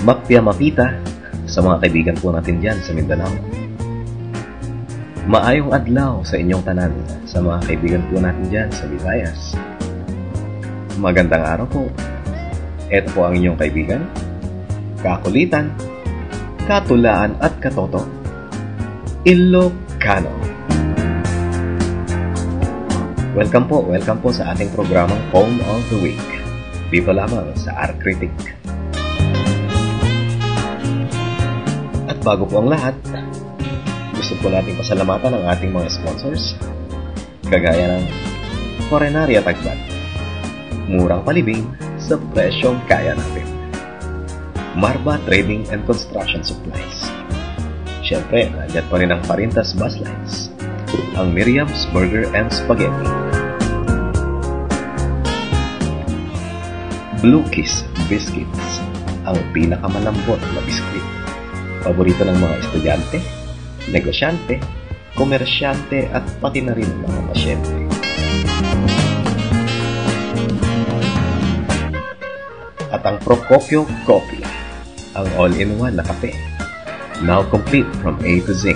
Mapya Mapita sa mga kaibigan po natin dyan sa Mindanao. Maayong adlaw sa inyong tanan sa mga kaibigan po natin dyan sa Visayas. Magandang araw po. Ito po ang inyong kaibigan, kakulitan, katulaan at katoto, Ilocano. Welcome po sa ating programang Poem of the Week. Dito lamang sa Art Critic. At bago po ang lahat, gusto po nating pasalamatan ang ating mga sponsors, kagaya ng Forenaria Tagbat, murang palibing sa presyong kaya natin. Marba Trading and Construction Supplies. Siyempre, nandiyan pa rin ang Parintas Bus Lines, ang Miriam's Burger and Spaghetti, Blue Kiss Biscuits, ang pinakamalambot na biskuit. Paborito ng mga estudyante, negosyante, komersyante at pati na rin mga pasyente. At ang Procopio Coffee, ang all-in-one na kape, now complete from A to Z.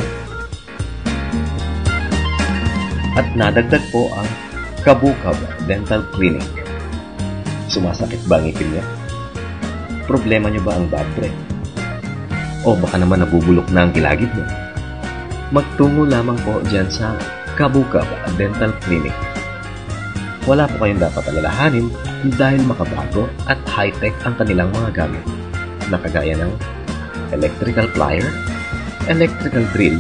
At nadagdag po ang Kabukab Dental Clinic. Sumasakit ba ang ngipin niyo? Problema niyo ba ang bad breath? O baka naman nabubulok na ang gilagid mo? Magtungo lamang po dyan sa Kabukab Dental Clinic. Wala po kayong dapat alalahanin dahil makabago at high-tech ang kanilang mga gamit na kagaya ng electrical plier, electrical drill.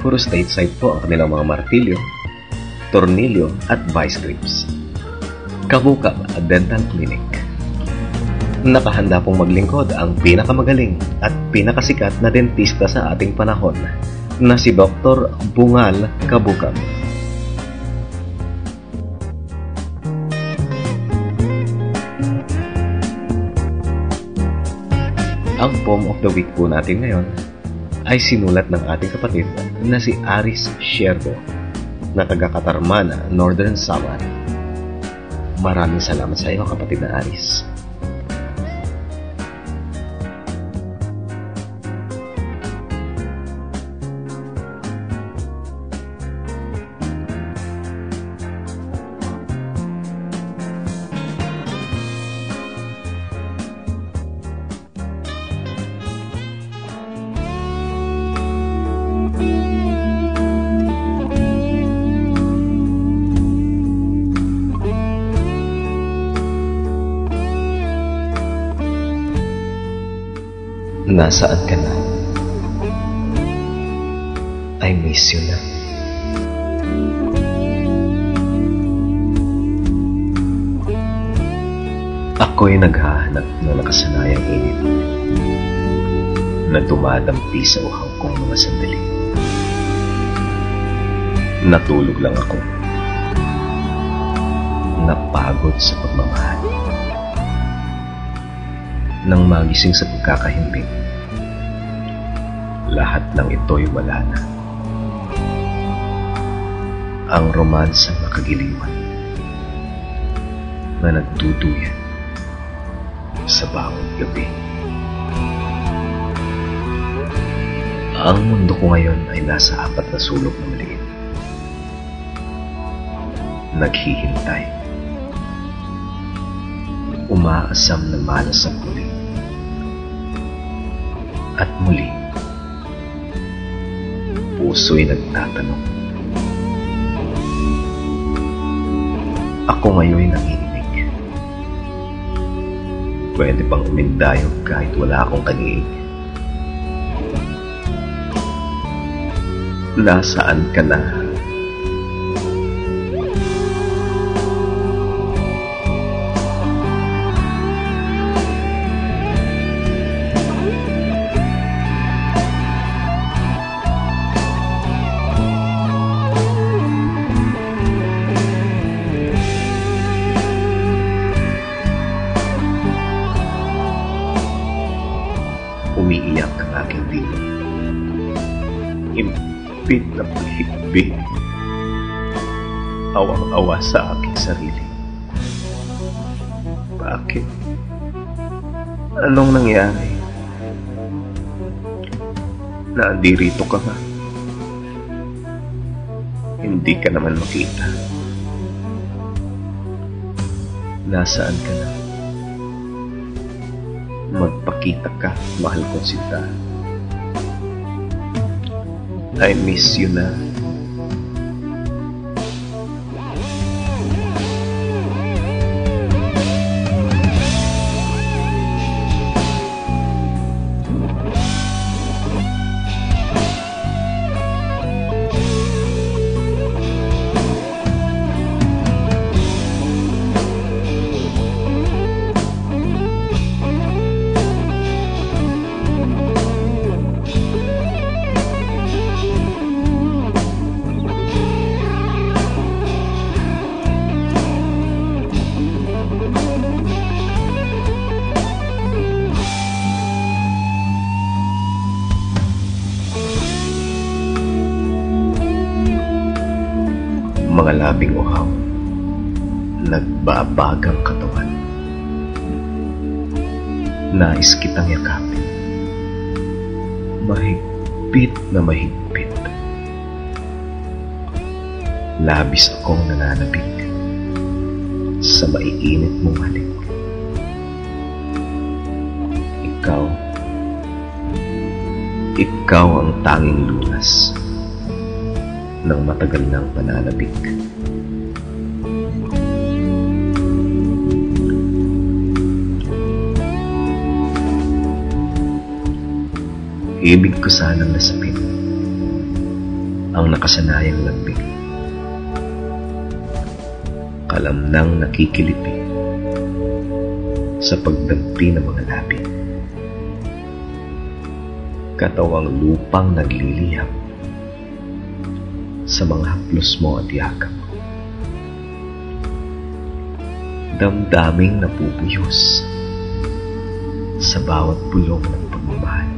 Puro stateside po ang kanilang mga martilyo, tornilyo at vice grips. Kabukab Dental Clinic. Nakahanda pong maglingkod ang pinakamagaling at pinakasikat na dentista sa ating panahon na si Dr. Bungal Kabukab. Ang Poem of the Week po natin ngayon ay sinulat ng ating kapatid na si Aris Sierdo na taga Katarmana, Northern Samar. Maraming salamat sa iyo, kapatid na Aris. Nasaan ka na? I miss you na. Ako'y naghahanap ng nakasanayang init na dumadampi sa uhaw kong mga sandali. Natulog lang ako, napagod sa pagmamahal. Nang magising sa pagkakahimbing, lahat ng ito'y wala na. Ang romansang makagiliwan na nagduduyan sa bawat gabi. Ang mundo ko ngayon ay nasa 4 na sulok na maliit. Naghihintay. Umaasam na malas ang huli. At muli, puso'y nagtatanong. Ako ngayon'y nanginginig. Pwede pang umindayog kahit wala akong kaniig. Nasaan ka na? Umiiyak ang aking dilo. Impit na paghigbi. Awang-awa sa aking sarili. Bakit? Anong nangyari? Naandirito ka ba? Hindi ka naman makita. Nasaan ka na? Magpakita ka, mahal kong sinta. I miss you na. Mga labing uhaw, nagbabagang katawan. Nais kitang yakapin, mahigpit na mahigpit. Labis akong nananabik sa maiinit mong halik. Ikaw ang tanging lunas ng matagal ng pananabik. Ibig ko sanang nasapin ang nakasanayang lambing, kalamnang nakikilipi sa pagdampi ng mga labi, katawang lupang nagliliyap sa mga haplos mo at yakap, damdaming napupuyos sa bawat bulong ng pagmamahal.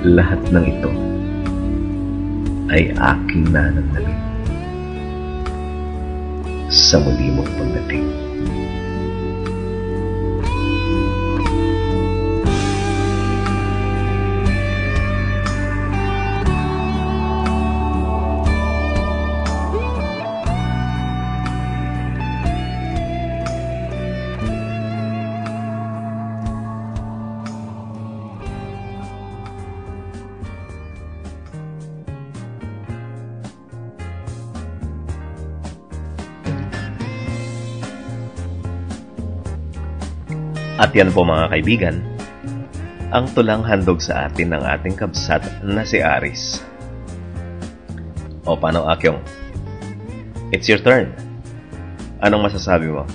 Lahat ng ito ay aking nananamin sa muli mong pagdating. At yan po mga kaibigan, ang tulang handog sa atin ng ating kabsat na si Aris. O paano Akyong? It's your turn. Anong masasabi mo?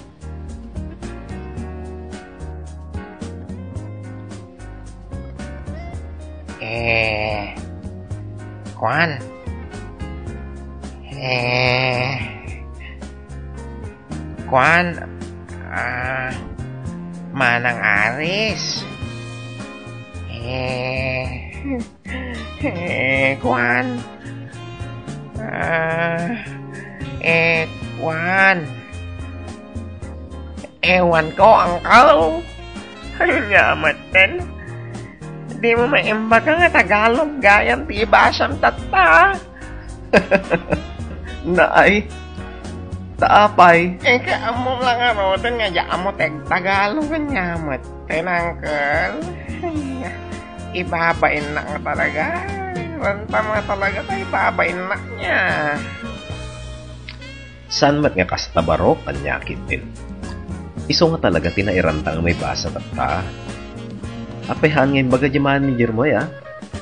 Kwan? Manang Aris. Kwan? Kwan? Ewan ko, Uncle. Yamat din. Di mo maimbaga nga Tagalog gayang tibasang tata. Naay, taapay. Kaamo lang doon nga mo Tagalog ang yamat. Uncle. Ibabain na nga talaga. Ranta mga talaga tayo, ibabain na niya. San mat nga kastabaro kanyakit din. Iso nga talaga tinairanta ang may basa tata. Apehan ngayon baga di manager mo ya?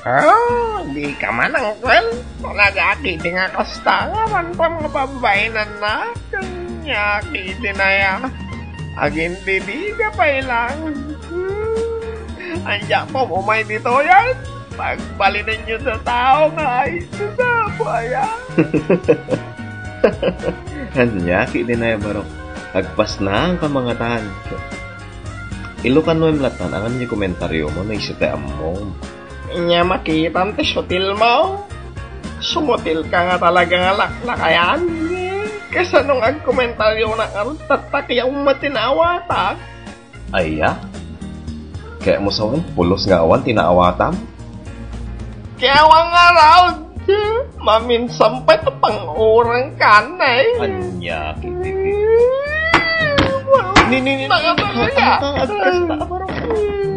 Oh, di ka man Uncle. Talaga di nga kastangan pa mga babae na kanyakit na ya. Agin di ka pa ilang. Andiyan po, umay dito yan. Pagbalinan nyo sa tao nga ay sasabo yan. Kanyakit din na ya barok. Agpas na ang kamangatan. Ilukan mo yung latan, ang ano yung komentaryo mo na isita mo. Inya makita ang sutil mo. Sumutil ka nga talaga nga laklakayan. Kesa nung agkomentaryo na karon tatak yung matinawata. Aya? Kaya mo sa pulos nga awan, tinaawatam? Kaya wang araw, maminsan pa ito pang urang kanay. Anya, kiti.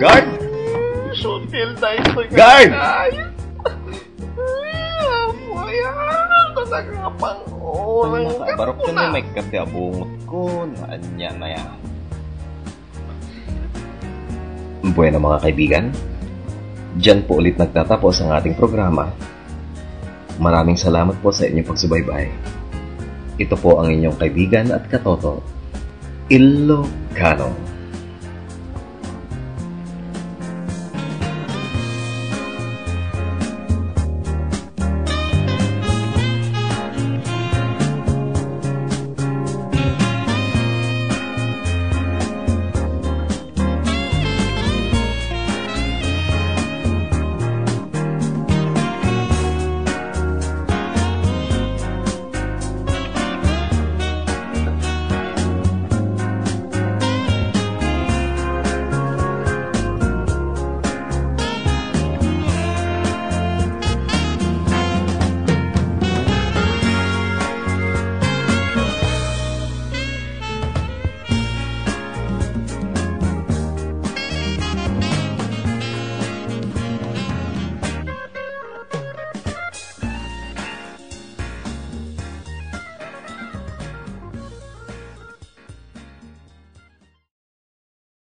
Guard! Sutil dahil ito. Guard! Talaga pang urang ka. Barok ka na may kati abungot ko, na anya na yan. Bueno mga kaibigan, dyan po ulit nagtatapos ang ating programa. Maraming salamat po sa inyong pagsubaybay. Ito po ang inyong kaibigan at katoto, Ilocano.